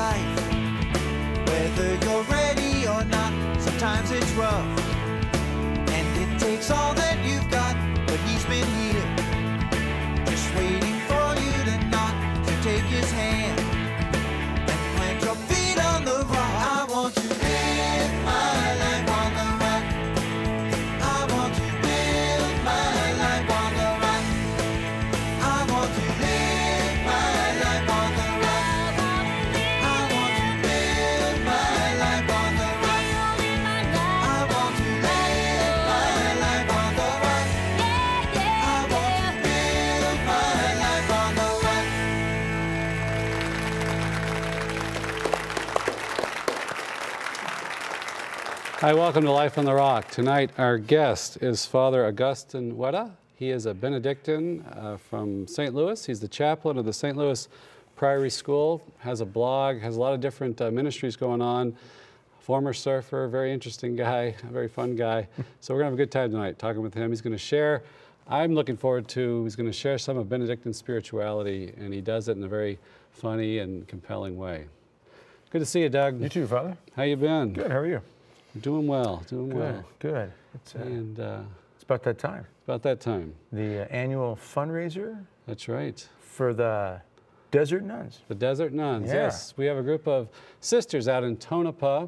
life. Whether you're ready or not, sometimes it's rough. And it takes all that you've got, but he's been here, just waiting for you to knock, to take his hand and plant your feet on the rock. I want to live my life on the rock. I want to live my life on the rock. I want to live my life on the rock. I want to live my life on the rock. I want to live my life on the rock. I want to live my life on the rock. Hi, welcome to Life on the Rock. Tonight our guest is Father Augustine Wetta. He is a Benedictine from St. Louis. He's the chaplain of the St. Louis Priory School, has a blog, has a lot of different ministries going on. Former surfer, very interesting guy, a very fun guy. So we're gonna have a good time tonight talking with him. He's gonna share, I'm looking forward to, he's gonna share some of Benedictine spirituality, and he does it in a very funny and compelling way. Good to see you, Doug. You too, Father. How you been? Good. How are you? Doing well, doing Good. well. Good. It's about that time. About that time. The annual fundraiser That's right. for the Desert Nuns. The Desert Nuns, Yeah. yes. We have a group of sisters out in Tonopah,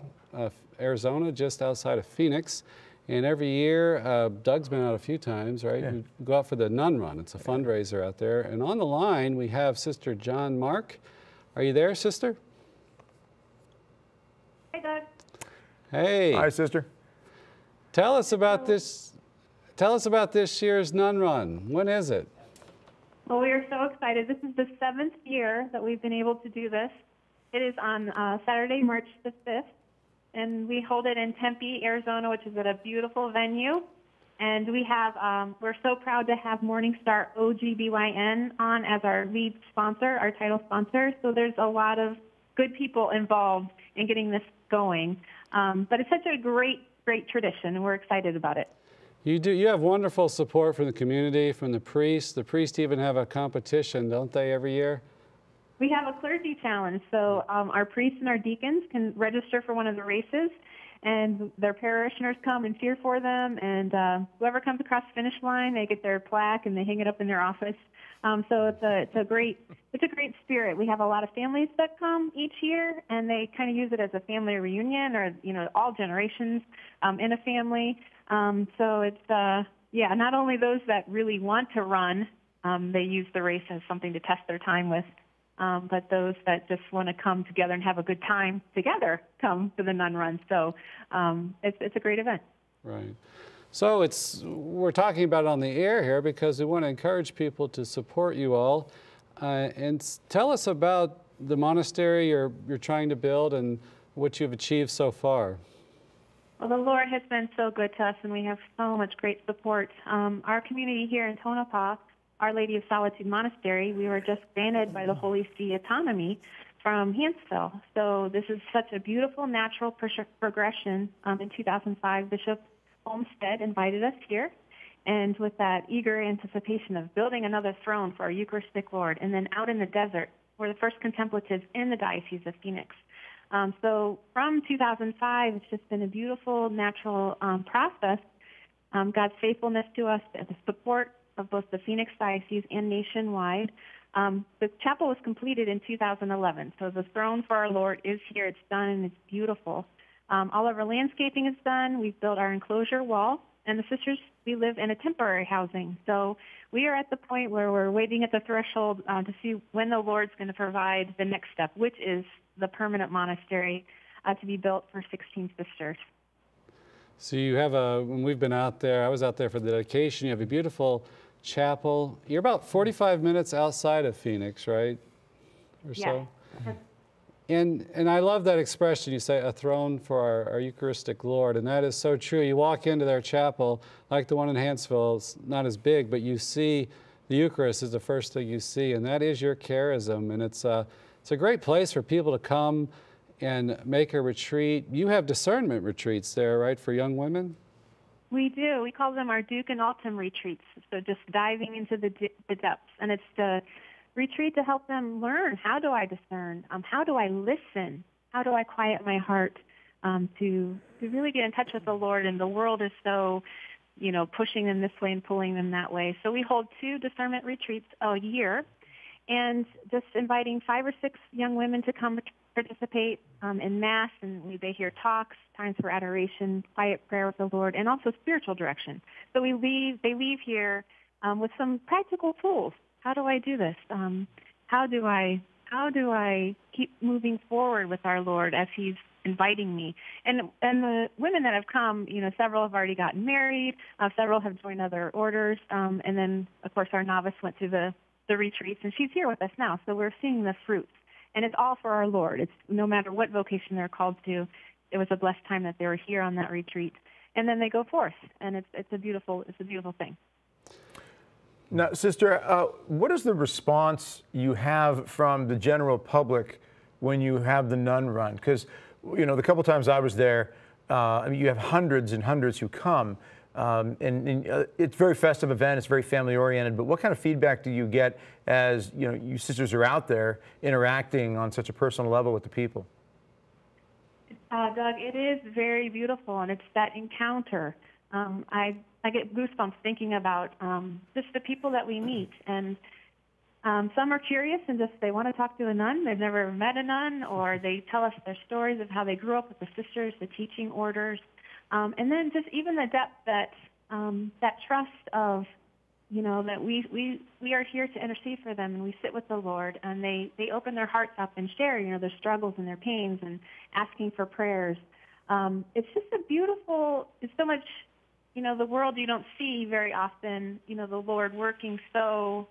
Arizona, just outside of Phoenix. And every year, Doug's been out a few times, right? Yeah. We go out for the Nun Run. It's a fundraiser out there. And on the line, we have Sister John Mark. Are you there, sister? Hi, Doug. Hey. Hi, sister. Tell us about this. Tell us about this year's Nun Run. When is it? Well, we are so excited. This is the 7th year that we've been able to do this. It is on Saturday, March the 5th, and we hold it in Tempe, Arizona, which is at a beautiful venue. And we have, we're so proud to have Morningstar OGBYN on as our lead sponsor, our title sponsor. So there's a lot of good people involved in getting this going. But it's such a great tradition, and we're excited about it. You do. You have wonderful support from the community, from the priests. The priests even have a competition, don't they, every year? We have a clergy challenge, so our priests and our deacons can register for one of the races, and their parishioners come and cheer for them, and whoever comes across the finish line, they get their plaque and they hang it up in their office. So it's a great spirit. We have a lot of families that come each year, and they kind of use it as a family reunion, or all generations in a family. So it's not only those that really want to run, they use the race as something to test their time with, but those that just want to come together and have a good time together come to the Nun Run. So it's a great event. Right. So we're talking about it on the air here because we want to encourage people to support you all. And tell us about the monastery you're trying to build and what you've achieved so far. Well, the Lord has been so good to us, and we have so much great support. Our community here in Tonopah, Our Lady of Solitude Monastery, we were just granted by the Holy See autonomy from Hansville. So this is such a beautiful natural progression. In 2005, Bishop Olmsted invited us here, and with that eager anticipation of building another throne for our Eucharistic Lord, and then out in the desert, we're the first contemplatives in the Diocese of Phoenix. So from 2005, it's just been a beautiful natural process. God's faithfulness to us, the support of both the Phoenix Diocese and nationwide. The chapel was completed in 2011, so the throne for our Lord is here. It's done, and it's beautiful. All of our landscaping is done. We've built our enclosure wall, and the sisters, we live in a temporary housing. So we are at the point where we're waiting at the threshold to see when the Lord's going to provide the next step, which is the permanent monastery to be built for 16 sisters. So you have when we've been out there, I was out there for the dedication, you have a beautiful chapel. You're about 45 minutes outside of Phoenix, right? Or so? And I love that expression, you say, a throne for our Eucharistic Lord, and that is so true. You walk into their chapel, like the one in Hansville, it's not as big, but you see the Eucharist is the first thing you see, and that is your charism, and it's a great place for people to come and make a retreat. You have discernment retreats there, right, for young women? We do. We call them our Duke and Altum retreats, so just diving into the depths, and it's the retreat to help them learn, how do I discern? How do I listen? How do I quiet my heart to really get in touch with the Lord? And the world is so, pushing them this way and pulling them that way. So we hold 2 discernment retreats a year, and just inviting 5 or 6 young women to come participate in Mass, and they hear talks, times for adoration, quiet prayer with the Lord, and also spiritual direction. So they leave here with some practical tools. How do I do this? How do I keep moving forward with our Lord as He's inviting me? And the women that have come, several have already gotten married, several have joined other orders, and then of course our novice went to the retreats, and she's here with us now. So we're seeing the fruits, and it's all for our Lord. It's no matter what vocation they're called to. It was a blessed time that they were here on that retreat, and then they go forth, and it's a beautiful thing. Now, Sister, what is the response you have from the general public when you have the nun run? Because, the couple times I was there, you have hundreds and hundreds who come, and it's a very festive event. It's very family-oriented. But what kind of feedback do you get as you sisters are out there interacting on such a personal level with the people? Doug, it is very beautiful, and it's that encounter. I get goosebumps thinking about just the people that we meet, and some are curious and just they want to talk to a nun. They've never met a nun, or they tell us their stories of how they grew up with the sisters, the teaching orders, and then just even the depth that trust of that we are here to intercede for them, and we sit with the Lord, and they open their hearts up and share their struggles and their pains and asking for prayers. It's just a beautiful. It's so much. The world you don't see very often, the Lord working so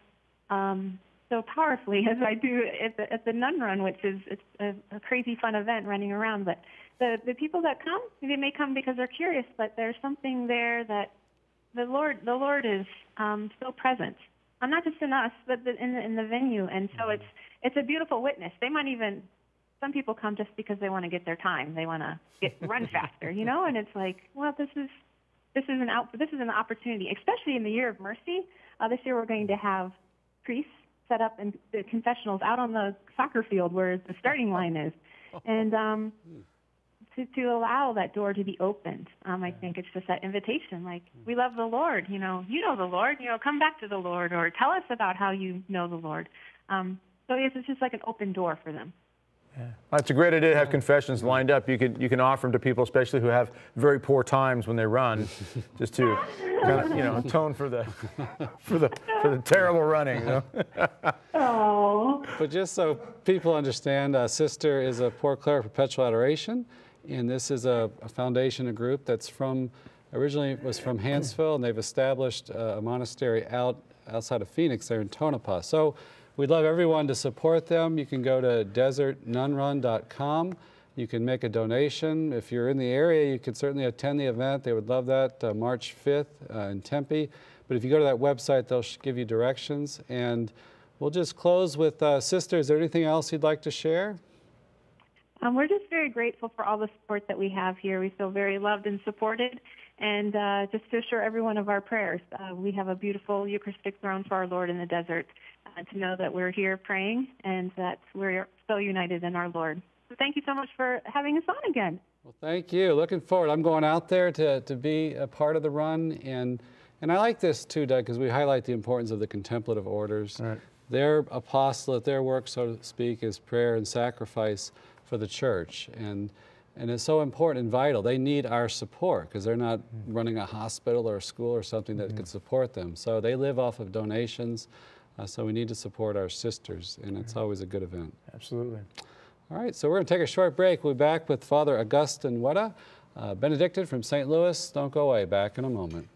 powerfully as I do at the nun run, which is it's a crazy fun event running around. But the people that come, they may come because they're curious, but there's something there that the Lord is so present, not just in us, but in the venue. And so it's a beautiful witness. They might even, some people come just because they want to get their time. They want to run faster, and it's like, well, this is an opportunity, especially in the year of mercy. This year we're going to have priests set up in the confessionals out on the soccer field where the starting line is, and to allow that door to be opened. I think it's just that invitation, like, we love the Lord. You know the Lord. Come back to the Lord, or tell us about how you know the Lord. So it's just like an open door for them. Yeah. Well, it's a great idea to have confessions lined up. You can offer them to people, especially who have very poor times when they run, just to kind of atone for the terrible running. Oh. But just so people understand, Sister is a Poor Clare Perpetual Adoration, and this is a foundation, a group that's originally was from Hanceville, and they've established a monastery outside of Phoenix there in Tonopah. So we'd love everyone to support them. You can go to desertnunrun.com. You can make a donation. If you're in the area, you can certainly attend the event. They would love that, March 5th in Tempe. But if you go to that website, they'll give you directions. And we'll just close with, Sister, is there anything else you'd like to share? We're just very grateful for all the support that we have here. We feel very loved and supported. And just to assure everyone of our prayers, we have a beautiful Eucharistic throne for our Lord in the desert. To know that we're here praying and that we're so united in our Lord. So thank you so much for having us on again. Well, thank you. Looking forward. I'm going out there to be a part of the run. And I like this too, Doug, because we highlight the importance of the contemplative orders. Right. Their apostolate, their work, so to speak, is prayer and sacrifice for the church. And it's so important and vital. They need our support because they're not running a hospital or a school or something that could support them. So they live off of donations. So we need to support our sisters, and it's always a good event. Absolutely. All right, so we're going to take a short break. We'll be back with Father Augustine Wetta, Benedictine from St. Louis. Don't go away. Back in a moment.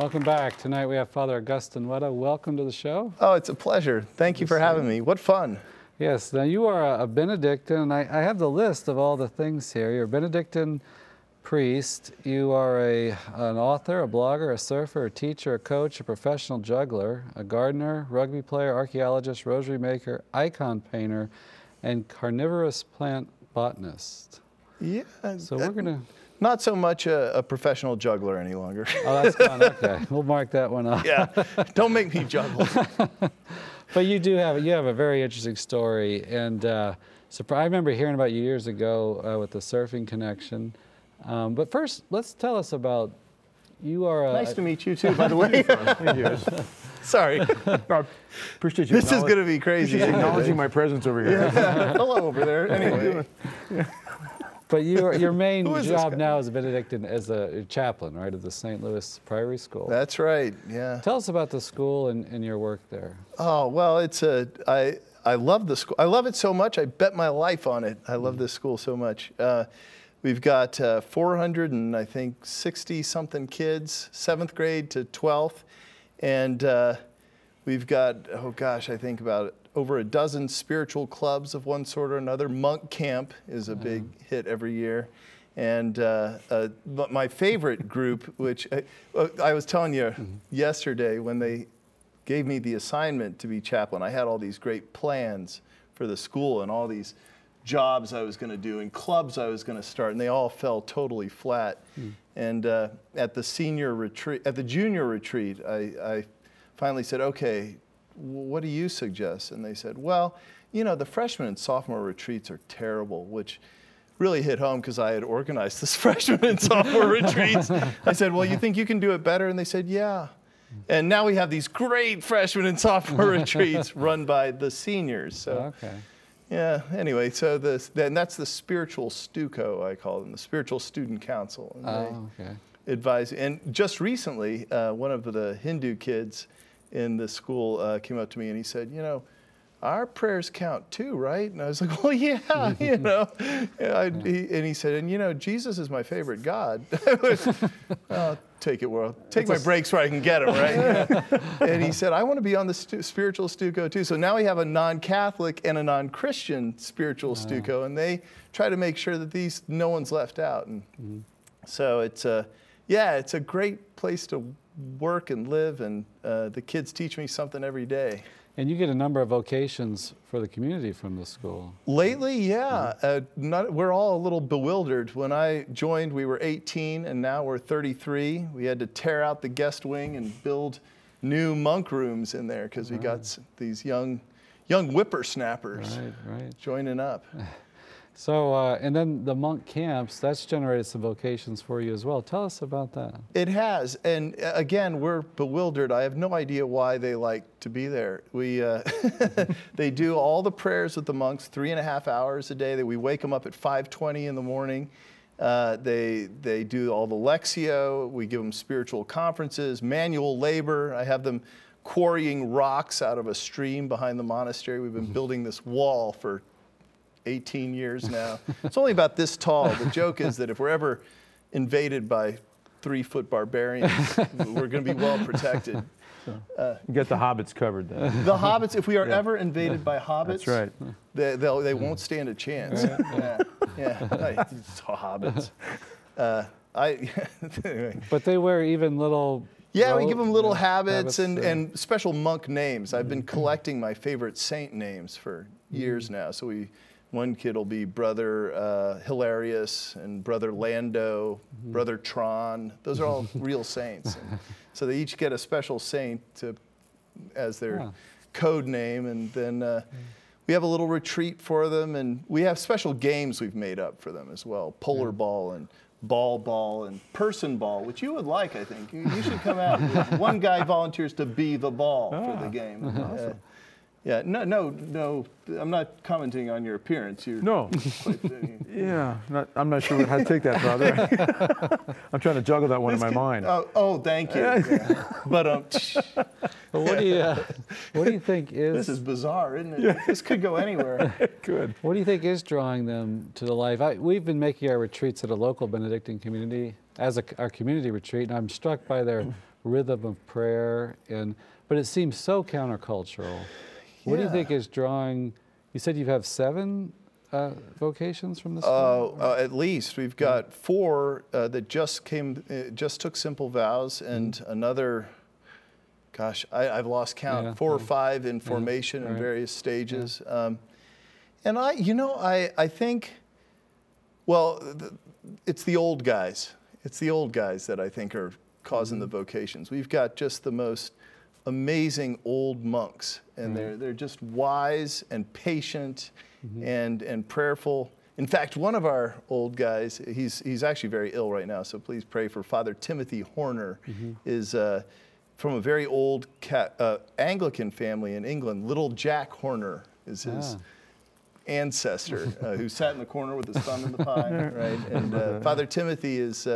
Welcome back. Tonight we have Father Augustine Wetta. Welcome to the show. Oh, it's a pleasure. Thank you for having me. What fun. Yes, now you are a Benedictine, and I have the list of all the things here. You're a Benedictine priest. You are an author, a blogger, a surfer, a teacher, a coach, a professional juggler, a gardener, rugby player, archaeologist, rosary maker, icon painter, and carnivorous plant botanist. Yeah. So we're going to... Not so much a professional juggler any longer. Oh, that's fine. Okay, we'll mark that one up. Yeah, don't make me juggle. But you have a very interesting story, and so I remember hearing about you years ago with the surfing connection. But first, let's tell us about you are. Nice to meet you too, by the way. Thank you. Sorry. I appreciate you. This is going to be crazy. Acknowledging my presence over here. Hello over there. Anyway. But your main job now is a Benedictine, as a chaplain, right, at the St. Louis Priory School. That's right. Yeah. Tell us about the school and your work there. Oh well, I love the school. I love it so much. I bet my life on it. I love this school so much. We've got 400 and I think 60 something kids, 7th grade to 12th, and we've got I think about over a dozen spiritual clubs of one sort or another. Monk camp is a big hit every year. And but my favorite group, which I was telling you yesterday when they gave me the assignment to be chaplain, I had all these great plans for the school and all these jobs I was going to do and clubs I was going to start, and they all fell totally flat. And at the junior retreat, I finally said, okay, what do you suggest? And they said, well, you know, the freshman and sophomore retreats are terrible, which really hit home because I had organized this freshman and sophomore retreats. I said, well, you think you can do it better? And they said, yeah. And now we have these great freshman and sophomore retreats run by the seniors. So, okay. Yeah, anyway, so that's the spiritual Stuco, I call them, the Spiritual Student Council. And okay. Advise. And just recently, one of the Hindu kids in the school came up to me and he said, you know, our prayers count too, right? And I was like, well, yeah, you know. And he said, and you know, Jesus is my favorite God. I'll take it, well, take my breaks where I can get them, right? And he said, I want to be on the spiritual Stuco too. So now we have a non-Catholic and a non-Christian spiritual Stuco, and they try to make sure that no one's left out. And so it's a great place to work and live, and the kids teach me something every day. And you get a number of vocations for the community from the school. Lately, yeah. We're all a little bewildered. When I joined, we were 18, and now we're 33. We had to tear out the guest wing and build new monk rooms in there because we got these young whippersnappers joining up. So, and then the monk camps, that's generated some vocations for you as well. Tell us about that. It has, and again, we're bewildered. I have no idea why they like to be there. They do all the prayers with the monks, 3.5 hours a day. We wake them up at 5:20 in the morning. They do all the Lectio. We give them spiritual conferences, manual labor. I have them quarrying rocks out of a stream behind the monastery. We've been building this wall for 18 years now. It's only about this tall. The joke is that if we're ever invaded by 3-foot barbarians, we're going to be well protected. You get the hobbits covered then. The hobbits, if we are ever invaded by hobbits, that's right. They won't stand a chance. Hobbits. Anyway. But they wear even little... Yeah, we give them little habits and special monk names. I've been collecting my favorite saint names for years now. So one kid will be Brother Hilarious and Brother Lando, Brother Tron. Those are all real saints. And so they each get a special saint as their code name. And then we have a little retreat for them. And we have special games we've made up for them as well. Polar ball and ball and person ball, which you would like, I think. You should come out. One guy volunteers to be the ball for the game. Awesome. Yeah, no, I'm not commenting on your appearance. No. Yeah, I'm not sure how to take that, Father. I'm trying to juggle that one in my mind. Oh, thank you. Yeah. But what do you think is... This is bizarre, isn't it? Yeah. This could go anywhere. Good. What do you think is drawing them to the life? We've been making our retreats at a local Benedictine community as our community retreat, and I'm struck by their rhythm of prayer, but it seems so countercultural. What do you think is drawing? You said you have 7 vocations from the school? At least we've got 4 that just took simple vows, and another. Gosh, I've lost count. 4 or 5 in formation in various stages. And I think, well, it's the old guys. It's the old guys that I think are causing the vocations. We've got just the most amazing old monks, and they're just wise and patient and prayerful. In fact, one of our old guys, he's actually very ill right now, so please pray for Father Timothy Horner, is from a very old Anglican family in England. Little Jack Horner is his ancestor, who sat in the corner with his thumb in the pie, right? And Father Timothy is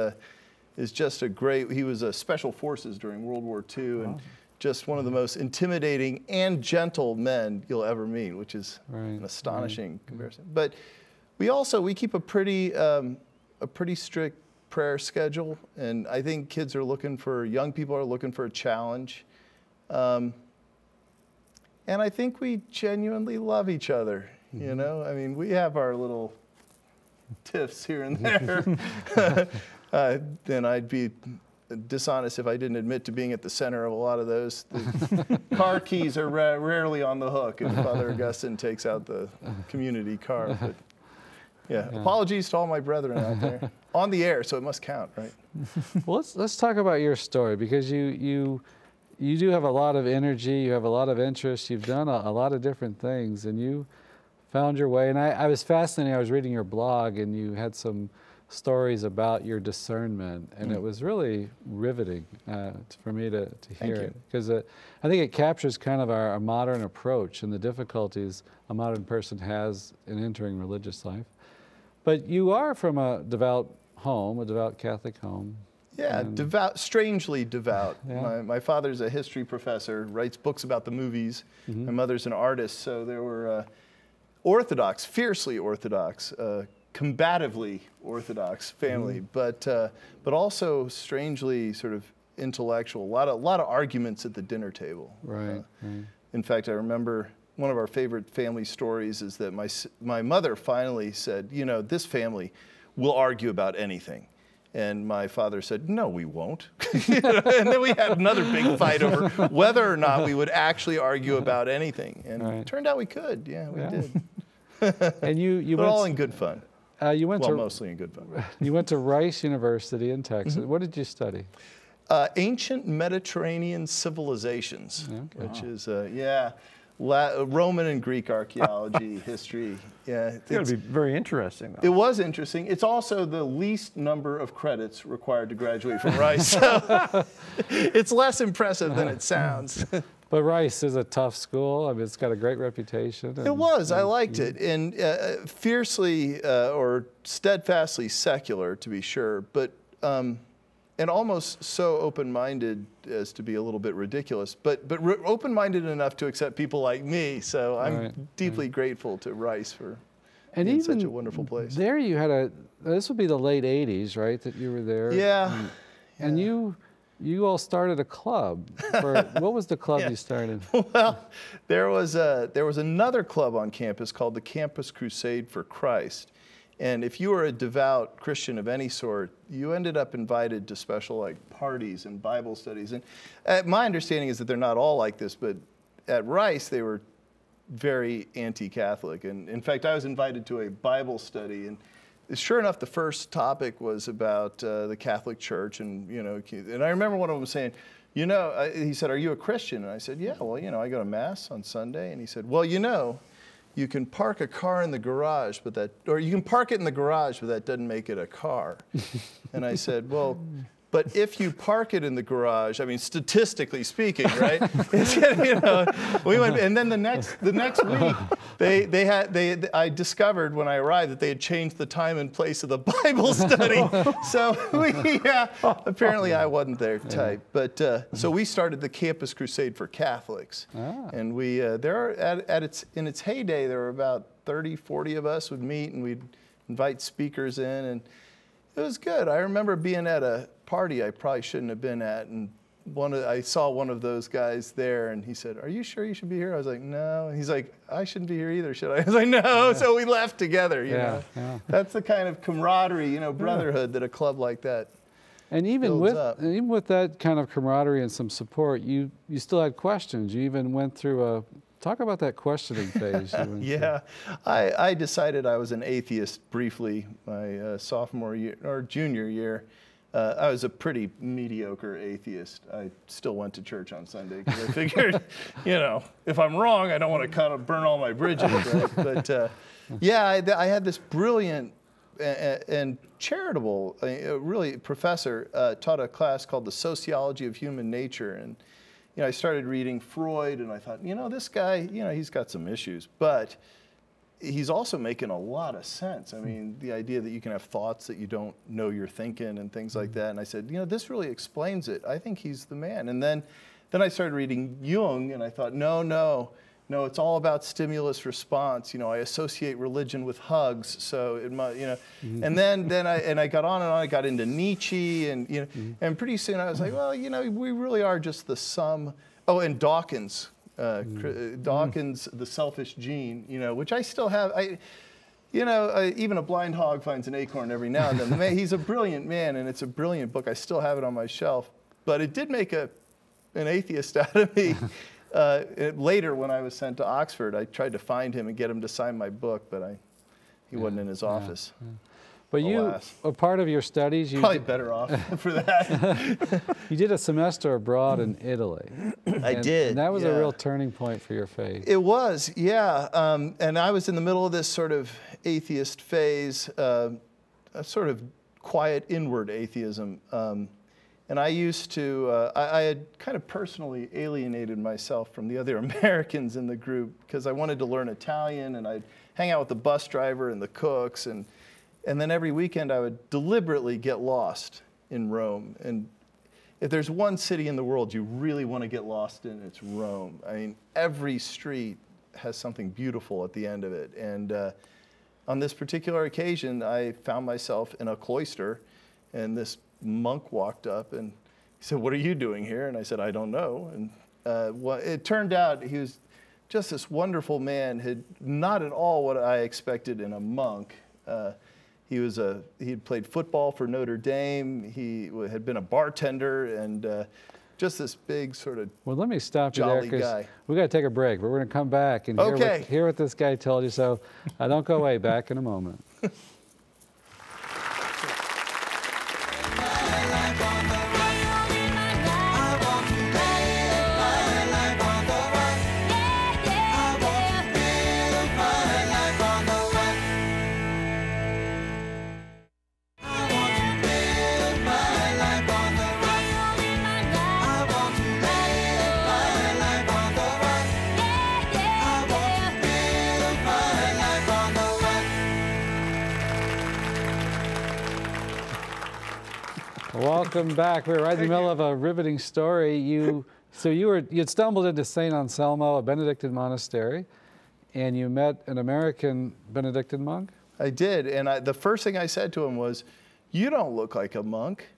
just a great. He was Special Forces during World War II, and just one of the most intimidating and gentle men you'll ever meet, which is an astonishing comparison. But we keep a pretty strict prayer schedule, and I think young people are looking for a challenge. And I think we genuinely love each other, you know? I mean, we have our little tiffs here and there. Then I'd be dishonest if I didn't admit to being at the center of a lot of those. The car keys are rarely on the hook if Father Augustine takes out the community car. But yeah, apologies to all my brethren out there. On the air, so it must count, right? Well, let's talk about your story, because you do have a lot of energy, you have a lot of interest, you've done a lot of different things, and you found your way. And I was fascinated. I was reading your blog, and you had some stories about your discernment, and it was really riveting for me to hear it, because I think it captures kind of our modern approach and the difficulties a modern person has in entering religious life. But you are from a devout home, a devout Catholic home. Yeah, devout, strangely devout. My father's a history professor, writes books about the movies. My mother's an artist, so there were Orthodox, fiercely Orthodox, combatively Orthodox family, but also strangely sort of intellectual. A lot of arguments at the dinner table. Right. In fact, I remember one of our favorite family stories is that my mother finally said, you know, this family will argue about anything. And my father said, no, we won't. And then we had another big fight over whether or not we would actually argue about anything. And it turned out we could. Yeah, we did. And you but all in good fun. Mostly in good fun. You went to Rice University in Texas. What did you study? Ancient Mediterranean civilizations, which is, Roman and Greek archaeology, history. Yeah, it's going to be very interesting, though. It was interesting. It's also the least number of credits required to graduate from Rice, so it's less impressive than it sounds. But Rice is a tough school. I mean, it's got a great reputation. It was. I liked it. And fiercely or steadfastly secular, to be sure, but and almost so open-minded as to be a little bit ridiculous, but open-minded enough to accept people like me. So I'm deeply grateful to Rice for being such a wonderful place. There you had this would be the late 80s, right, that you were there? Yeah. And you all started a club. What was the club you started? Well, there was another club on campus called the Campus Crusade for Christ. And if you were a devout Christian of any sort, you ended up invited to special parties and Bible studies. And my understanding is that they're not all like this, but at Rice they were very anti-Catholic. And in fact, I was invited to a Bible study, and sure enough, the first topic was about the Catholic Church, and and I remember one of them saying, he said, "Are you a Christian?" And I said, "Yeah, well, I go to Mass on Sunday." And he said, "Well, you can park a car in the garage, or you can park it in the garage, but that doesn't make it a car." And I said, "Well, but if you park it in the garage, I mean, statistically speaking, right?" We went, and then the next week, I discovered when I arrived that they had changed the time and place of the Bible study. So apparently I wasn't their type. But so we started the Campus Crusade for Catholics, and we in its heyday there were about 30, 40 of us would meet, and we'd invite speakers in, and it was good. I remember being at a party I probably shouldn't have been at, and I saw one of those guys there, and he said, "Are you sure you should be here?" I was like, "No." And he's like, "I shouldn't be here either, should I?" I was like, "No." So we left together. You know, that's the kind of camaraderie, you know, brotherhood that a club like that. And even with that kind of camaraderie and some support, you still had questions. You even went through talk about that questioning phase. Yeah, I decided I was an atheist briefly my sophomore year or junior year. I was a pretty mediocre atheist. I still went to church on Sunday because I figured, you know, if I'm wrong, I don't want to kind of burn all my bridges, right? But yeah, I had this brilliant and charitable, really professor taught a class called the Sociology of Human Nature, and you know, I started reading Freud, and I thought, you know, this guy, you know, he's got some issues, but he's also making a lot of sense. I mean, the idea that you can have thoughts that you don't know you're thinking and things like that. And I said, you know, this really explains it. I think he's the man. And then I started reading Jung, and I thought, no, it's all about stimulus response. You know, I associate religion with hugs, so it might, you know. And then I got on and on. I got into Nietzsche, and you know, and pretty soon I was like, well, you know, we really are just the sum. Oh, and Dawkins. Dawkins, The Selfish Gene, you know, which I still have. Even a blind hog finds an acorn every now and then. He's a brilliant man, and it's a brilliant book. I still have it on my shelf. But it did make an atheist out of me. Later, when I was sent to Oxford, I tried to find him and get him to sign my book, but he wasn't in his office. But a part of your studies, you probably better off for that. You did a semester abroad in Italy. I did. And that was a real turning point for your faith. It was, yeah. And I was in the middle of this sort of atheist phase, a sort of quiet inward atheism. And I used to, I had kind of personally alienated myself from the other Americans in the group because I wanted to learn Italian, and I'd hang out with the bus driver and the cooks, and then every weekend I would deliberately get lost in Rome. And if there's one city in the world you really want to get lost in, it's Rome. I mean, every street has something beautiful at the end of it. And on this particular occasion, I found myself in a cloister, and this monk walked up and he said, "What are you doing here?" And I said, "I don't know." And it turned out he was just this wonderful man, not at all what I expected in a monk. He had played football for Notre Dame. He had been a bartender, and just this big sort of Well, let me stop you there, because we got to take a break, but we're going to come back and hear what this guy told you. So don't go away. Back in a moment. Welcome back. We're right in the middle of a riveting story. You had stumbled into St. Anselmo, a Benedictine monastery, and you met an American Benedictine monk? I did, and the first thing I said to him was, "You don't look like a monk."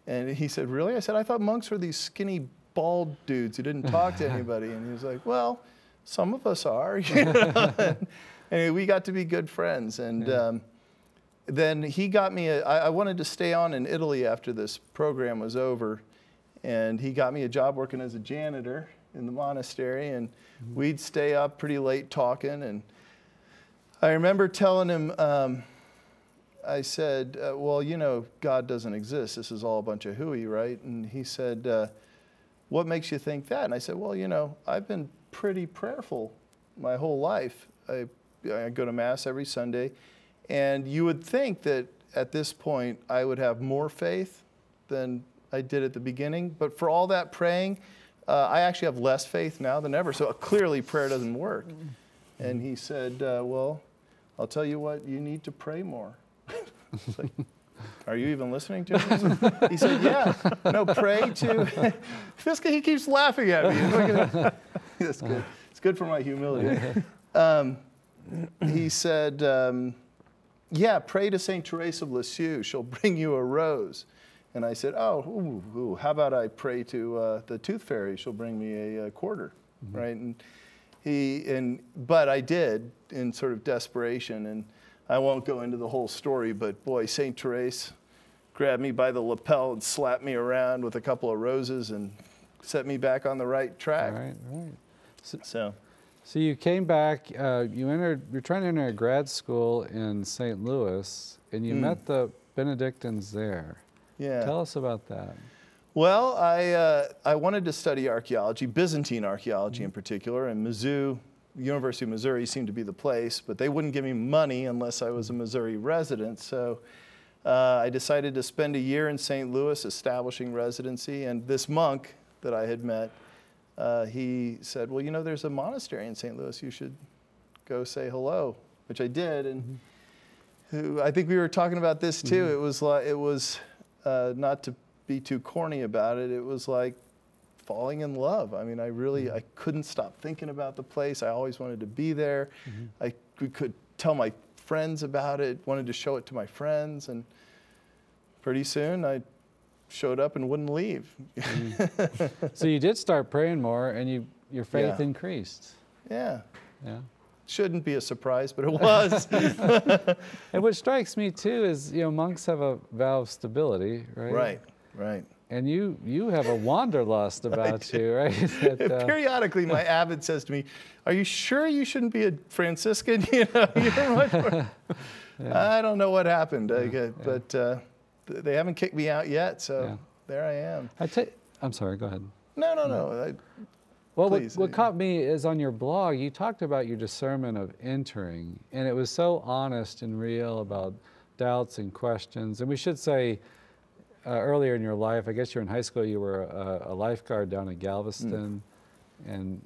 And he said, "Really?" I said, "I thought monks were these skinny, bald dudes who didn't talk to anybody." And he was like, "Well, some of us are." You know? And we got to be good friends. And then he got me I wanted to stay on in Italy after this program was over, and he got me a job working as a janitor in the monastery, and we'd stay up pretty late talking. And I remember telling him, I said, "Well, you know, God doesn't exist. This is all a bunch of hooey, right?" And he said, "What makes you think that?" And I said, "Well, you know, I've been pretty prayerful my whole life. I go to Mass every Sunday. And you would think that at this point I would have more faith than I did at the beginning. But for all that praying, I actually have less faith now than ever. So clearly prayer doesn't work." And he said, "Well, I'll tell you what, you need to pray more." It's like, "Are you even listening to me?" He said, "Yeah, no, pray to..." This guy, he keeps laughing at me. That's good. It's good for my humility. He said, "Yeah, pray to St. Teresa of Lisieux. She'll bring you a rose." And I said, oh, ooh, how about I pray to the tooth fairy? She'll bring me a quarter, right? And but I did in sort of desperation, and I won't go into the whole story, but boy, St. Therese grabbed me by the lapel and slapped me around with a couple of roses and set me back on the right track. Right. So you came back, you're trying to enter a grad school in St. Louis, and you met the Benedictines there. yeah. Tell us about that. Well, I wanted to study archaeology, Byzantine archaeology in particular, and Mizzou, University of Missouri seemed to be the place, but they wouldn't give me money unless I was a Missouri resident. So I decided to spend a year in St. Louis establishing residency, and this monk that I had met, he said, well, you know, there's a monastery in St. Louis, you should go say hello, which I did. And I think we were talking about this too. It was like, not to be too corny about it, it was like falling in love. I mean, I couldn't stop thinking about the place. I always wanted to be there. We could tell my friends about it, wanted to show it to my friends, and pretty soon I showed up and wouldn't leave. So you did start praying more, and your faith increased. Yeah. Yeah. Shouldn't be a surprise, but it was. And what strikes me too is, you know, monks have a vow of stability, right? Right. And you have a wanderlust about you, right? That, periodically, my abbot says to me, "Are you sure you shouldn't be a Franciscan? You know, you're much more." I don't know what happened, but they haven't kicked me out yet, so there I am. I'm sorry. Go ahead. No. Well, please. what caught me is on your blog, you talked about your discernment of entering, and it was so honest and real about doubts and questions. And we should say, earlier in your life, I guess you're in high school, you were a lifeguard down in Galveston, and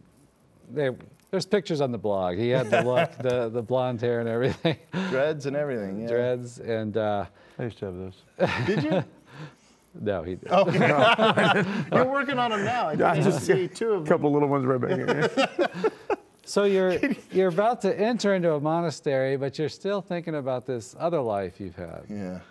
there's pictures on the blog. He had the look, the blonde hair and everything. Dreads and everything, yeah. Dreads, and... I used to have those. Did you? No, he didn't. Oh, you're working on them now. I just see two of them. A couple little ones right back here. So you're about to enter into a monastery, but you're still thinking about this other life you've had. Yeah.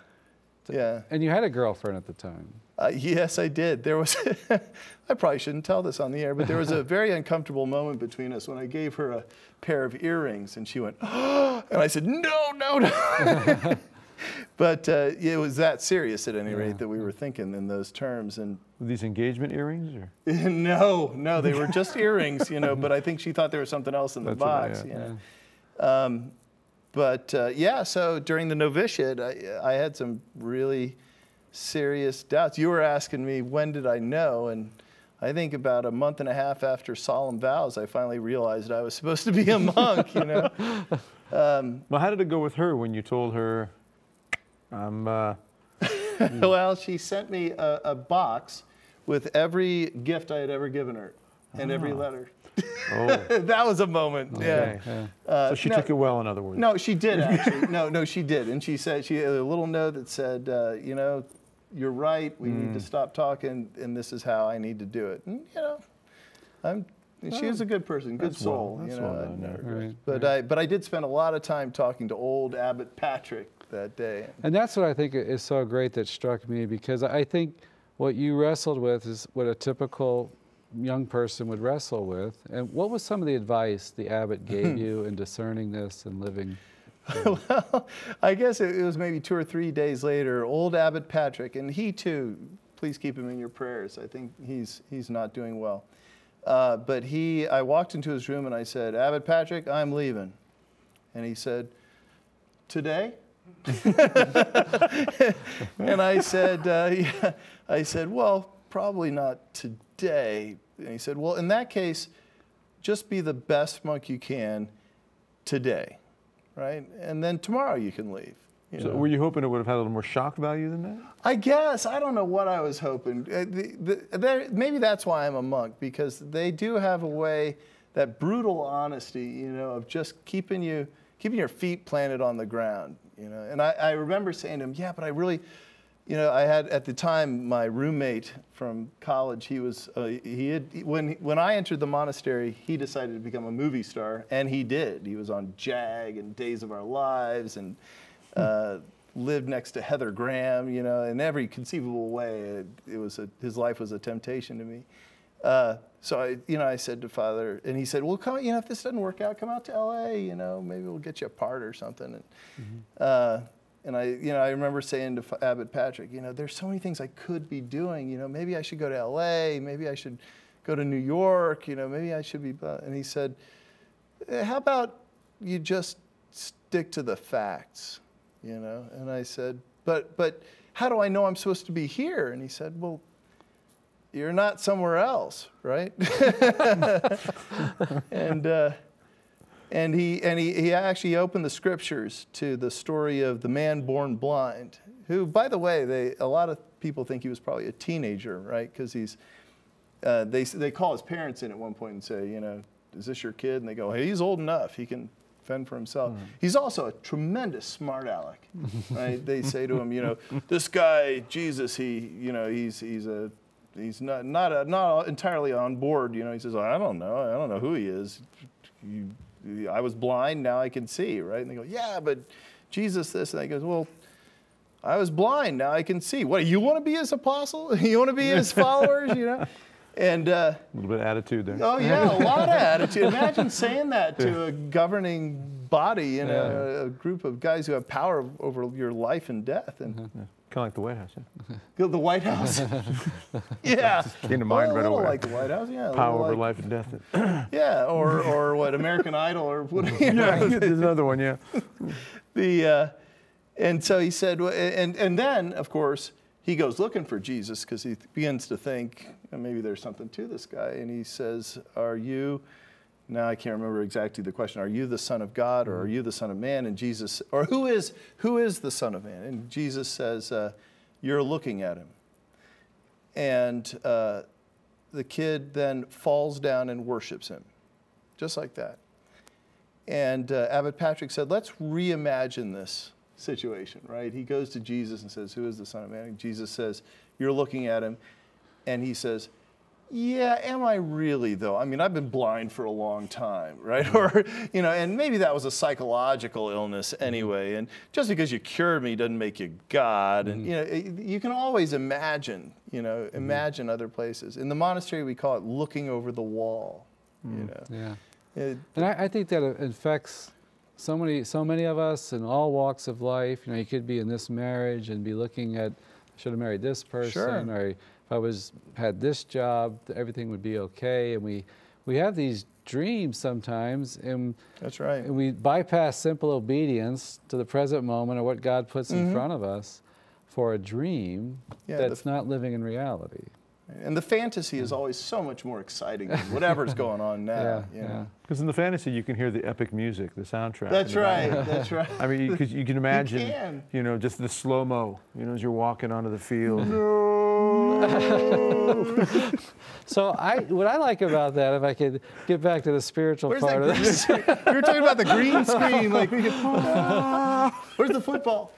Yeah. And you had a girlfriend at the time. Yes, I did. There was, I probably shouldn't tell this on the air, but there was a very uncomfortable moment between us when I gave her a pair of earrings, and she went, oh, and I said, no. But it was that serious at any rate that we were thinking in those terms. And Were these engagement earrings? Or? No, they were just earrings, you know, but I think she thought there was something else in the box. So during the novitiate, I had some really serious doubts. You were asking me, when did I know? And I think about a month and a half after solemn vows, I finally realized I was supposed to be a monk, you know. Well, how did it go with her when you told her, Well, she sent me a box with every gift I had ever given her and every letter. Oh. That was a moment. Okay. Yeah. So she took it well, in other words. No, she did actually. No, she did. And she said, she had a little note that said, you know, you're right. We need to stop talking, and this is how I need to do it. And you know, she was a good person, good soul. That's you know, well done. but I did spend a lot of time talking to old Abbot Patrick that day. And that's what I think is so great that struck me, because I think what you wrestled with is what a typical young person would wrestle with. And what was some of the advice the abbot gave you in discerning this and living? Well, I guess it was maybe 2 or 3 days later, old Abbot Patrick, and he too, please keep him in your prayers. I think he's not doing well. But I walked into his room and I said, Abbot Patrick, I'm leaving. And he said, today? And I said, well, probably not today. And he said, well, in that case, just be the best monk you can today, right? And then tomorrow you can leave. So were you hoping it would have had a little more shock value than that? I guess. I don't know what I was hoping. Maybe that's why I'm a monk, because they do have a way, that brutal honesty, you know, of just keeping your feet planted on the ground, you know. And I remember saying to him, yeah, but I really, you know, I had at the time my roommate from college. He was when I entered the monastery, he decided to become a movie star, and he did. He was on JAG and Days of Our Lives and lived next to Heather Graham, you know, in every conceivable way. His life was a temptation to me. So I said to Father, and he said, well, come, you know, if this doesn't work out, come out to LA, you know, maybe we'll get you a part or something. And I remember saying to Abbot Patrick, you know, there's so many things I could be doing, you know, maybe I should go to LA, maybe I should go to New York, you know, maybe I should be, and he said, how about you just stick to the facts, you know? And I said, but how do I know I'm supposed to be here? And he said, well, you're not somewhere else, right? And he actually opened the scriptures to the story of the man born blind, who, by the way, a lot of people think he was probably a teenager, right? Because they call his parents in at one point and say, you know, is this your kid? And they go, hey, he's old enough, he can fend for himself. He's also a tremendous smart aleck, right? They say to him, you know, this guy Jesus, he's not entirely on board. You know, he says, I don't know who he is. I was blind, now I can see, right? And they go, yeah, but Jesus this. And he goes, well, I was blind, now I can see. What, you want to be his apostle? You want to be his followers, you know? And a little bit of attitude there. Oh yeah, a lot of attitude. Imagine saying that to a governing body, you know, a group of guys who have power over your life and death. And kind of like the White House, The White House. Yeah. Came to mind right away. Like the White House, yeah. Power over life and death. Yeah, or what, American Idol, or what? Yeah, there's another one, yeah. And so he said, and then of course he goes looking for Jesus because he begins to think maybe there's something to this guy, and he says, "Are you?" Now I can't remember exactly the question. Are you the Son of God, or are you the Son of Man? And Jesus, or who is the Son of Man? And Jesus says, "You're looking at him." And the kid then falls down and worships him, just like that. And Abbot Patrick said, "Let's reimagine this situation." Right? He goes to Jesus and says, "Who is the Son of Man?" And Jesus says, "You're looking at him," and he says, "Yeah, am I really though? I mean, I've been blind for a long time, right?" Or, you know, and maybe that was a psychological illness anyway. And just because you cured me doesn't make you God. And, you know, you can always imagine, you know, imagine other places. In the monastery, we call it looking over the wall, you know. Yeah. And I think that it affects so many of us in all walks of life. You know, you could be in this marriage and be looking at, I should have married this person, or if I had this job, everything would be okay. And we have these dreams sometimes, and that's right. And we bypass simple obedience to the present moment or what God puts in front of us for a dream that's not living in reality. And the fantasy is always so much more exciting than whatever's going on now. Because in the fantasy, you can hear the epic music, the soundtrack. That's right. That's right. I mean, because you can imagine, you know, just the slow-mo, you know, as you're walking onto the field. So what I like about that, if I could get back to the spiritual part of this. We were talking about the green screen. Like, we could, where's the football?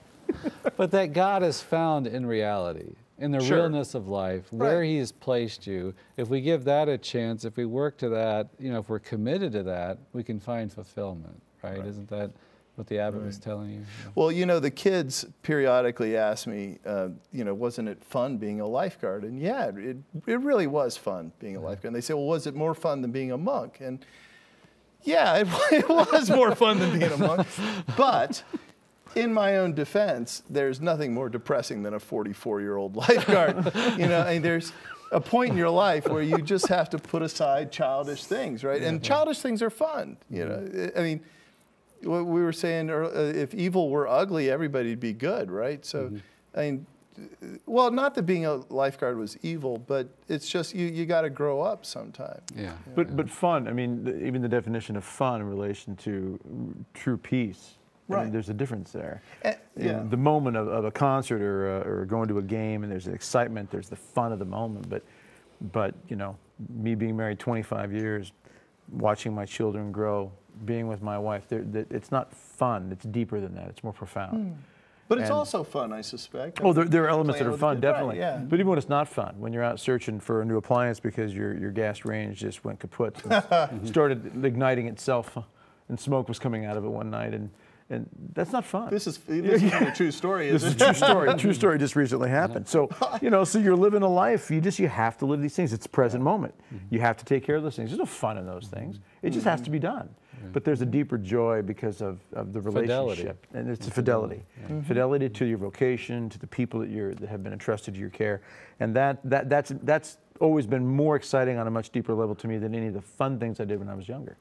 But that God is found in reality, in the realness of life, where He has placed you. If we give that a chance, if we work to that, you know, if we're committed to that, we can find fulfillment, right? Isn't that what the abbot was telling you? Well, you know, the kids periodically ask me, you know, wasn't it fun being a lifeguard? And yeah, it really was fun being a lifeguard. And they say, well, was it more fun than being a monk? And yeah, it was more fun than being a monk. But in my own defense, there's nothing more depressing than a 44-year-old lifeguard. You know, I mean, there's a point in your life where you just have to put aside childish things, right? And childish things are fun, you know. I mean, what we were saying, if evil were ugly, everybody'd be good, right? So, I mean, well, not that being a lifeguard was evil, but it's just you got to grow up sometime. Yeah. But fun, I mean, even the definition of fun in relation to true peace. I mean, there's a difference there. The moment of a concert or going to a game, and there's an excitement, there's the fun of the moment. But you know, me being married 25 years, watching my children grow, being with my wife, it's not fun. It's deeper than that. It's more profound. But it's also fun, I suspect. Oh, there are elements that are fun, definitely. Right, yeah. But even when it's not fun, when you're out searching for a new appliance because your gas range just went kaput and started igniting itself, and smoke was coming out of it one night, And that's not fun. This is a true story. This is a true story. A true story just recently happened. So, so you're living a life. You have to live these things. It's the present moment. You have to take care of those things. There's no fun in those things. It just has to be done. But there's a deeper joy because of the relationship. Fidelity. And it's a fidelity. Fidelity to your vocation, to the people that have been entrusted to your care. And that's always been more exciting on a much deeper level to me than any of the fun things I did when I was younger.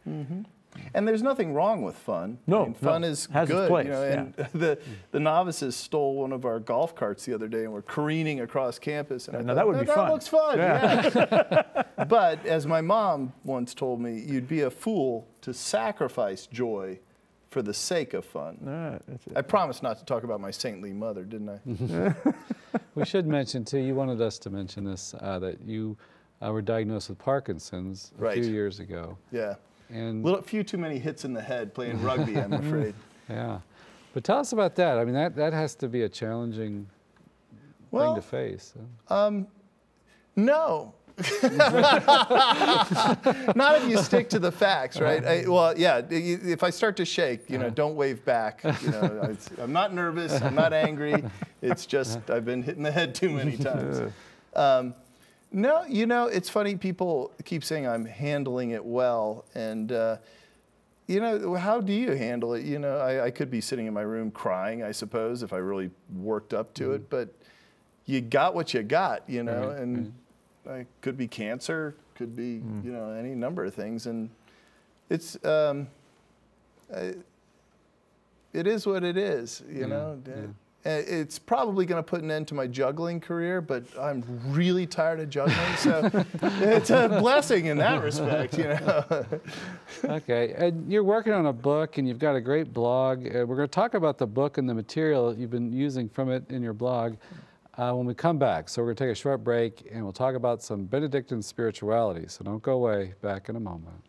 And there's nothing wrong with fun. No, I mean, fun is has good. Its place. And the novices stole one of our golf carts the other day and were careening across campus. And now that would be fun. That looks fun. Yeah. But as my mom once told me, you'd be a fool to sacrifice joy for the sake of fun. That's it. I promised not to talk about my saintly mother, didn't I? We should mention too. You wanted us to mention this that you were diagnosed with Parkinson's a few years ago. Yeah. And a few too many hits in the head playing rugby, I'm afraid. Yeah. But tell us about that. I mean, that has to be a challenging thing to face. No. Not if you stick to the facts, right? If I start to shake, don't wave back. I'm not nervous. I'm not angry. It's just I've been hit in the head too many times. No, it's funny. People keep saying I'm handling it well, and how do you handle it? I could be sitting in my room crying, I suppose, if I really worked up to it. But you got what you got, and it could be cancer, could be any number of things, and it's it is what it is, It's probably going to put an end to my juggling career, but I'm really tired of juggling, so it's a blessing in that respect, Okay, and you're working on a book, and you've got a great blog. We're going to talk about the book and the material you've been using from it in your blog when we come back. So we're going to take a short break, and we'll talk about some Benedictine spirituality. So don't go away. Back in a moment.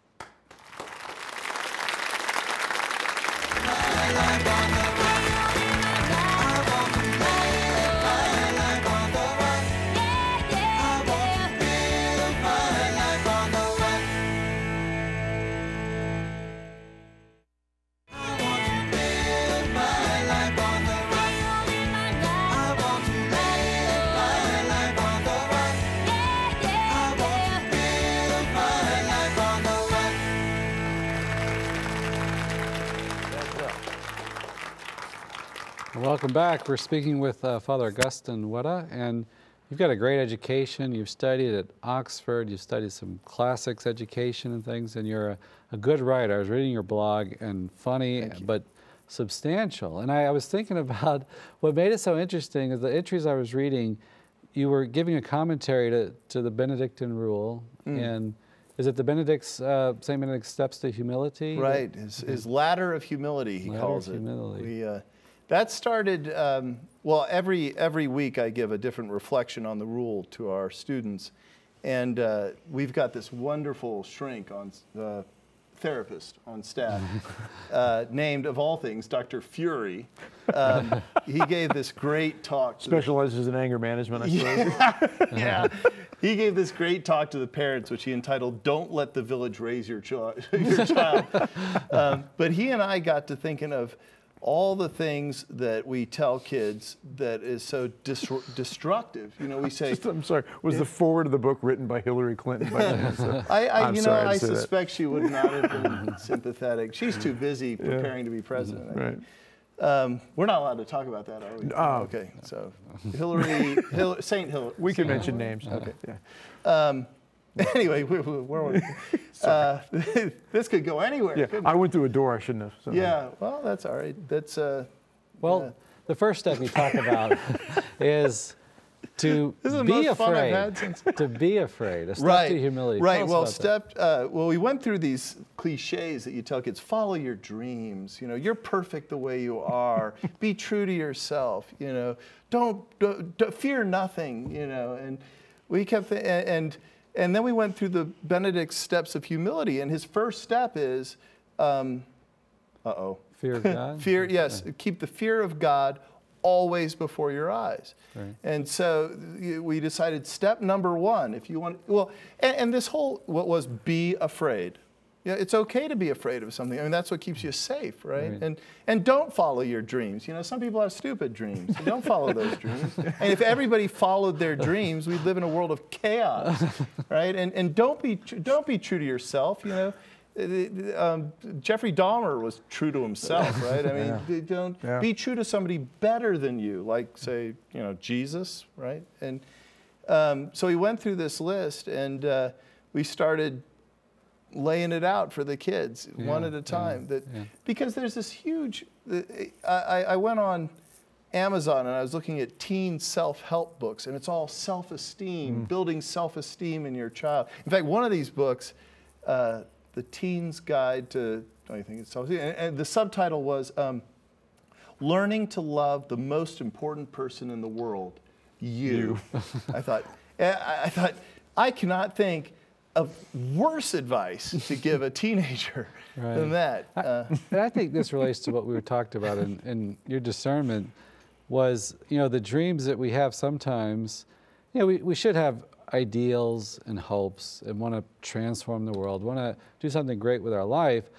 Welcome back. We're speaking with Father Augustine Wetta, and you've got a great education. You've studied at Oxford. You've studied some classics education and things, and you're a good writer. I was reading your blog, and funny, but substantial. And I was thinking about what made it so interesting is the entries I was reading, you were giving a commentary to the Benedictine rule, and is it the St. Benedict's Steps to Humility? Right, his ladder of humility, he calls it. Humility. That started, every week I give a different reflection on the rule to our students. And we've got this wonderful shrink on therapist on staff named, of all things, Dr. Fury. He gave this great talk. Specializes in anger management, I suppose. Yeah. He gave this great talk to the parents, which he entitled, "Don't Let the Village Raise Your Child." But he and I got to thinking of all the things that we tell kids that is so destructive. We say... I'm sorry, was the foreword of the book written by Hillary Clinton? I suspect she would not have been sympathetic. She's too busy preparing to be president. Right. We're not allowed to talk about that, are we? Oh. Okay, so Saint Hillary. We can mention names. Okay. Yeah. Anyway, this could go anywhere. Yeah, I went through a door I shouldn't have. So. Yeah, well, that's all right. That's the first step you talk about is to be afraid. To be afraid. A step to humility. Right. Well, we went through these cliches that you tell kids: follow your dreams. You're perfect the way you are. Be true to yourself. Don't fear nothing. And we kept and then we went through the Benedict's steps of humility, and his first step is, fear of God? Fear, yes. Keep the fear of God always before your eyes. Right. And so we decided step number one, if you want, and this whole, what was be afraid. Yeah, it's okay to be afraid of something. I mean, that's what keeps you safe, right? And don't follow your dreams. You know, some people have stupid dreams. So don't follow those dreams. And if everybody followed their dreams, we'd live in a world of chaos, right? And don't be true to yourself. You know, Jeffrey Dahmer was true to himself, right? I mean, don't be true to somebody better than you, like say, you know, Jesus, right? And so we went through this list, and we started laying it out for the kids one at a time. Because there's this huge, I went on Amazon and I was looking at teen self-help books, and it's all self-esteem, building self-esteem in your child. In fact, one of these books, The Teen's Guide to, don't you think it's self-esteem? And the subtitle was Learning to Love the Most Important Person in the World, You. I thought, I cannot think of worse advice to give a teenager than that. And I think this relates to what we were talked about in your discernment was, you know, the dreams that we have sometimes, you know, we should have ideals and hopes and want to transform the world, want to do something great with our life,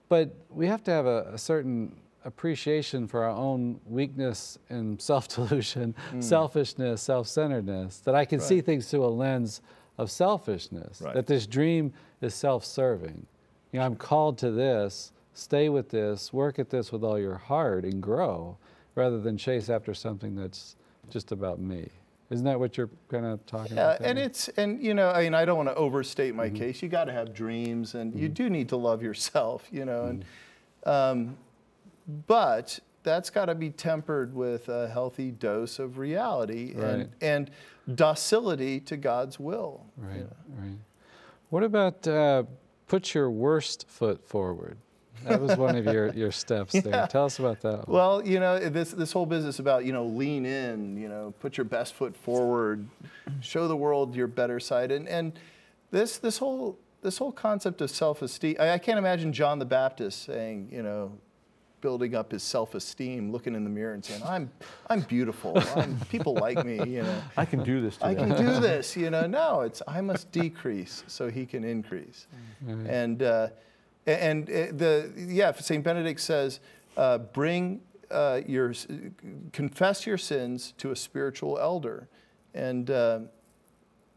but we have to have a certain appreciation for our own weakness and self-delusion, selfishness, self-centeredness, that I can see things through a lens of selfishness, that this dream is self-serving. You know, I'm called to this, stay with this, work at this with all your heart and grow, rather than chase after something that's just about me. Isn't that what you're kind of talking about? Yeah, and you know, I mean, I don't want to overstate my case. You got to have dreams, and you do need to love yourself, you know, and but that's got to be tempered with a healthy dose of reality and docility to God's will. Right, right. What about put your worst foot forward? That was one of your steps there. Tell us about that one. Well, you know, this whole business about, you know, lean in, you know, put your best foot forward, show the world your better side, and this whole concept of self-esteem. I can't imagine John the Baptist saying, you know, building up his self-esteem, looking in the mirror and saying, I'm beautiful, people like me, you know. I can do this today. I can do this, you know. No, it's I must decrease so he can increase. And St. Benedict says, confess your sins to a spiritual elder. And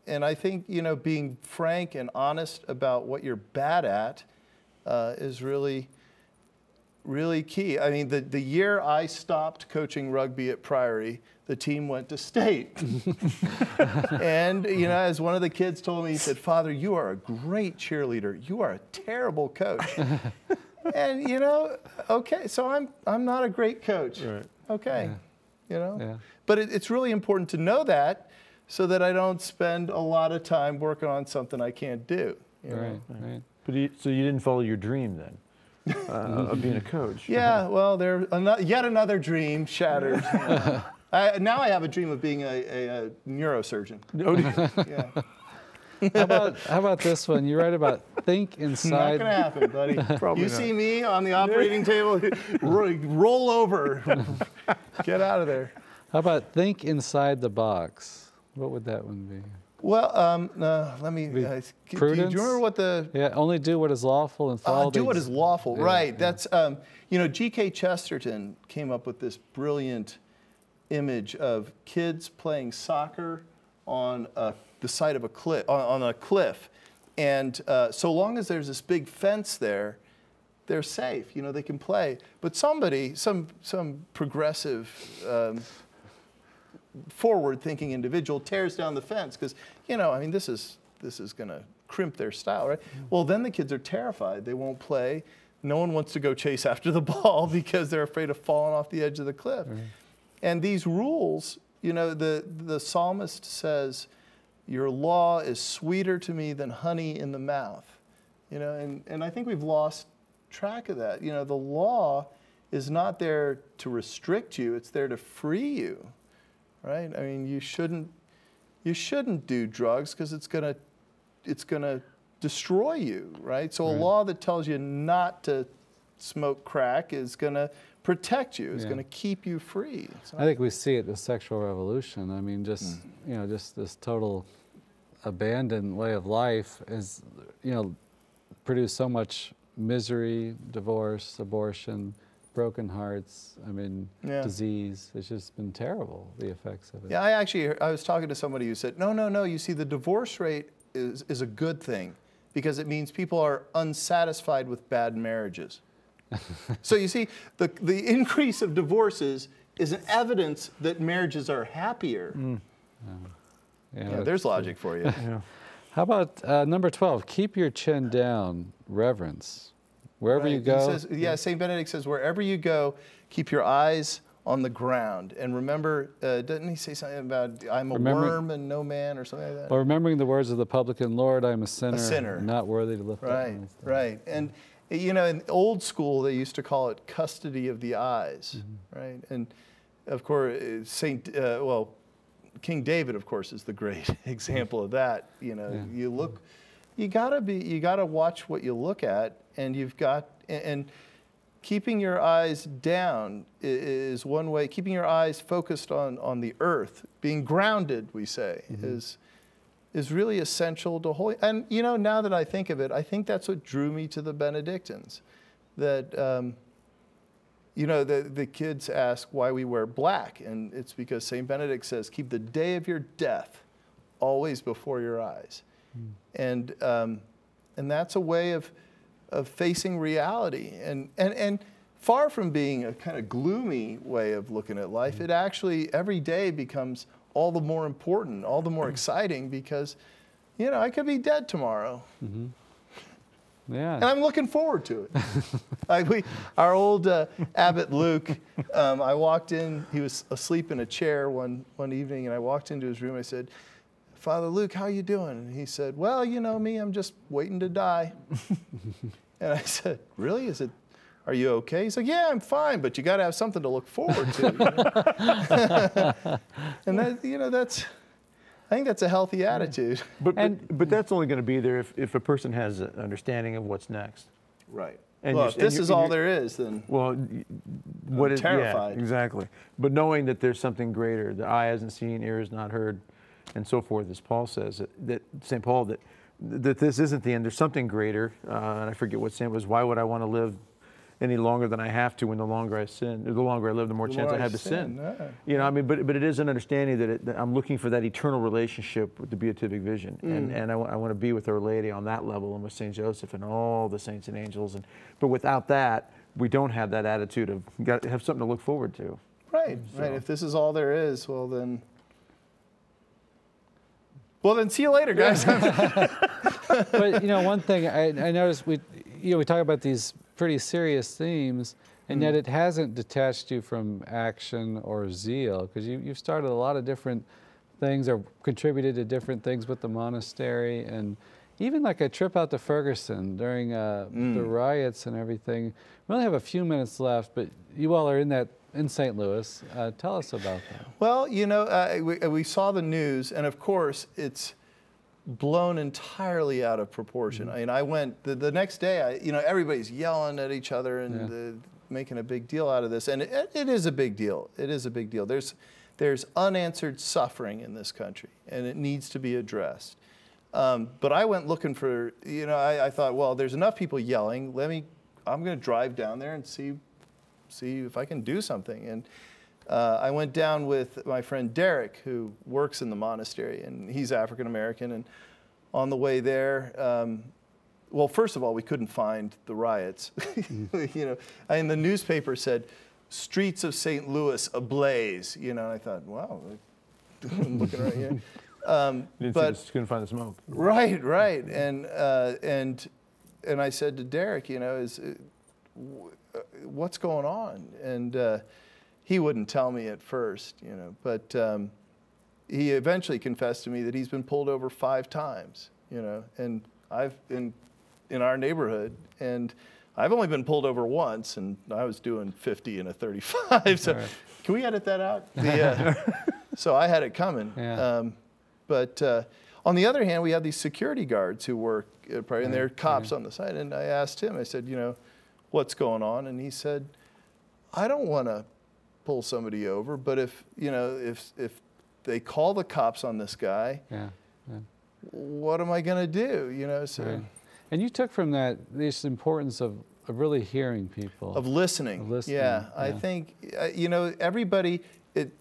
I think, you know, being frank and honest about what you're bad at is really key. I mean, the year I stopped coaching rugby at Priory, the team went to state. And, you know, as one of the kids told me, he said, "Father, you are a great cheerleader. You are a terrible coach." And, you know, okay, so I'm not a great coach. Right. Okay, you know. Yeah. But it's really important to know that so that I don't spend a lot of time working on something I can't do. You know? Right. But so you didn't follow your dream then? Of being a coach. Yeah, well, yet another dream shattered. Now I have a dream of being a neurosurgeon. Yeah. How about this one? You write about think inside. Not gonna happen, buddy. Probably you not. see me on the operating table, roll over, get out of there. How about think inside the box? What would that one be? Well, let me. Do you remember what the? Yeah, only do what is lawful and follow. Do what is lawful, right? That's you know, G.K. Chesterton came up with this brilliant image of kids playing soccer on the side of a cliff, on a cliff, and so long as there's this big fence there, they're safe. You know, they can play. But somebody, some progressive. Forward-thinking individual tears down the fence because, you know, I mean, this is going to crimp their style, right? Well, then the kids are terrified. They won't play. No one wants to go chase after the ball because they're afraid of falling off the edge of the cliff. And these rules, you know, the psalmist says, "Your law is sweeter to me than honey in the mouth." You know, and I think we've lost track of that. You know, the law is not there to restrict you; it's there to free you. Right? I mean, you shouldn't do drugs because it's gonna destroy you, right? So a law that tells you not to smoke crack is gonna protect you. It's gonna keep you free. I think we see it the sexual revolution. I mean, just you know, just this total abandoned way of life is, you know, produced so much misery, divorce, abortion, broken hearts, I mean, disease. It's just been terrible, the effects of it. Yeah, I was talking to somebody who said, no, you see, the divorce rate is a good thing because it means people are unsatisfied with bad marriages. So you see, the increase of divorces is an evidence that marriages are happier. Yeah, there's logic for you. How about number 12, keep your chin down, reverence. Wherever you go. He says, St. Benedict says, wherever you go, keep your eyes on the ground. And remember, doesn't he say something about, I'm a worm and no man, or something like that? Or remembering the words of the publican, Lord, I am a sinner, not worthy to lift up my eyes. Right. And, you know, in old school, they used to call it custody of the eyes, right? And, of course, King David, of course, is the great example of that. You know, you gotta watch what you look at, and keeping your eyes down is one way. Keeping your eyes focused on the earth, being grounded, we say, is really essential to holy. And you know, now that I think of it, I think that's what drew me to the Benedictines. That you know, the kids ask why we wear black, and it's because St. Benedict says, keep the day of your death always before your eyes. And that's a way of facing reality. And far from being a kind of gloomy way of looking at life, it actually, every day becomes all the more important, all the more exciting, because, you know, I could be dead tomorrow. Yeah. And I'm looking forward to it. Our old Abbot Luke, I walked in, he was asleep in a chair one evening, and I walked into his room, I said, Father Luke, how you doing? And he said, well, you know me, I'm just waiting to die. And I said, really? Are you okay? He's like, yeah, I'm fine, but you got to have something to look forward to. You know? And that, you know, I think that's a healthy attitude. But that's only going to be there if a person has an understanding of what's next. Right. And well, if this is all there is, then I'm terrified. Yeah, exactly. But knowing that there's something greater, the eye hasn't seen, ear has not heard, and so forth, as Paul says, that St. Paul, that this isn't the end. There's something greater, and I forget what Saint was. Why would I want to live any longer than I have to when the longer I sin, or the longer I live, the more chance I have to sin. You know, I mean, but it is an understanding that I'm looking for that eternal relationship with the beatific vision, and I want to be with Our Lady on that level, and with Saint Joseph and all the saints and angels. But without that, we don't have that attitude of got to have something to look forward to. Right. So. Right. If this is all there is, well then see you later, guys. But you know, one thing I noticed, we talk about these pretty serious themes, and yet it hasn't detached you from action or zeal, because you've started a lot of different things, or contributed to different things with the monastery, and even like a trip out to Ferguson during the riots and everything. We only have a few minutes left, but you all are in St. Louis. Tell us about that. Well, you know, we saw the news, and of course it's blown entirely out of proportion. I mean, I went the next day. You know, everybody's yelling at each other and making a big deal out of this, and it is a big deal. It is a big deal. There's unanswered suffering in this country, and it needs to be addressed. But I went looking for. You know, I thought, well, there's enough people yelling. I'm going to drive down there and see if I can do something. And I went down with my friend Derek, who works in the monastery, and he's African American. And on the way there, well, first of all, we couldn't find the riots. You know, and the newspaper said, "Streets of St. Louis ablaze." You know, and I thought, wow, I'm looking right here. But couldn't find the smoke. Right, right. And I said to Derek, you know, what's going on? And he wouldn't tell me at first, you know, but he eventually confessed to me that he's been pulled over 5 times, you know, and I've been in our neighborhood, and I've only been pulled over once, and I was doing 50 and a 35. So can we edit that out? So I had it coming. Yeah. But on the other hand, we have these security guards who work, and they're cops on the side. And I asked him, I said, you know, what's going on? And he said, I don't want to pull somebody over, but if they call the cops on this guy, what am I going to do? You know, so. And you took from that this importance of really hearing people. Of listening. Yeah, I think, you know, everybody, it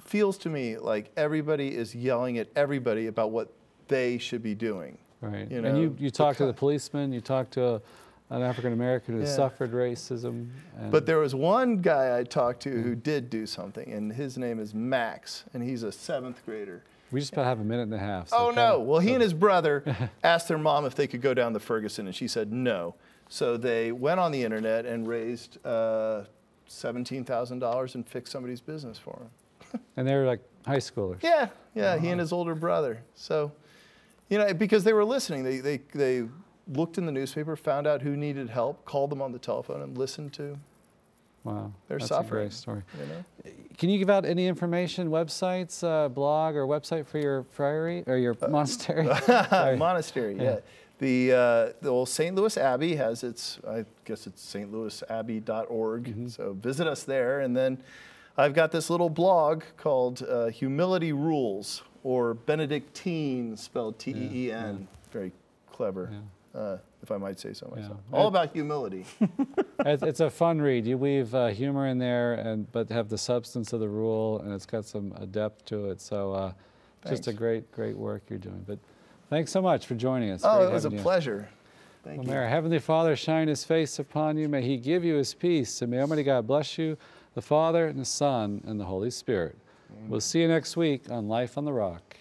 feels to me like everybody is yelling at everybody about what they should be doing. Right. You know, and you talked to the policeman, you talked to an African American who suffered racism. But there was one guy I talked to who did do something, and his name is Max, and he's a 7th grader. We just about have a minute and a half. So oh, no. Well, he and his brother asked their mom if they could go down to Ferguson, and she said no. So they went on the internet and raised $17,000 and fixed somebody's business for him. And they were like high schoolers. Yeah, he and his older brother. So, you know, because they were listening, they looked in the newspaper, found out who needed help, called them on the telephone, and listened to their suffering. That's a great story. You know? Can you give out any information, websites, blog, or website for your friary or your monastery? Monastery, yeah. The old St. Louis Abbey has its, I guess it's stlouisabbey.org. So visit us there, and then I've got this little blog called Humility Rules, or Benedictine, spelled T-E-E-N. Very clever, if I might say so myself. All about humility. It's a fun read. You weave humor in there, but have the substance of the rule, and it's got some depth to it. So just a great work you're doing. But thanks so much for joining us. Oh, it was a pleasure. Thank you. May our Heavenly Father shine His face upon you. May He give you His peace. And may Almighty God bless you, the Father, and the Son, and the Holy Spirit. We'll see you next week on Life on the Rock.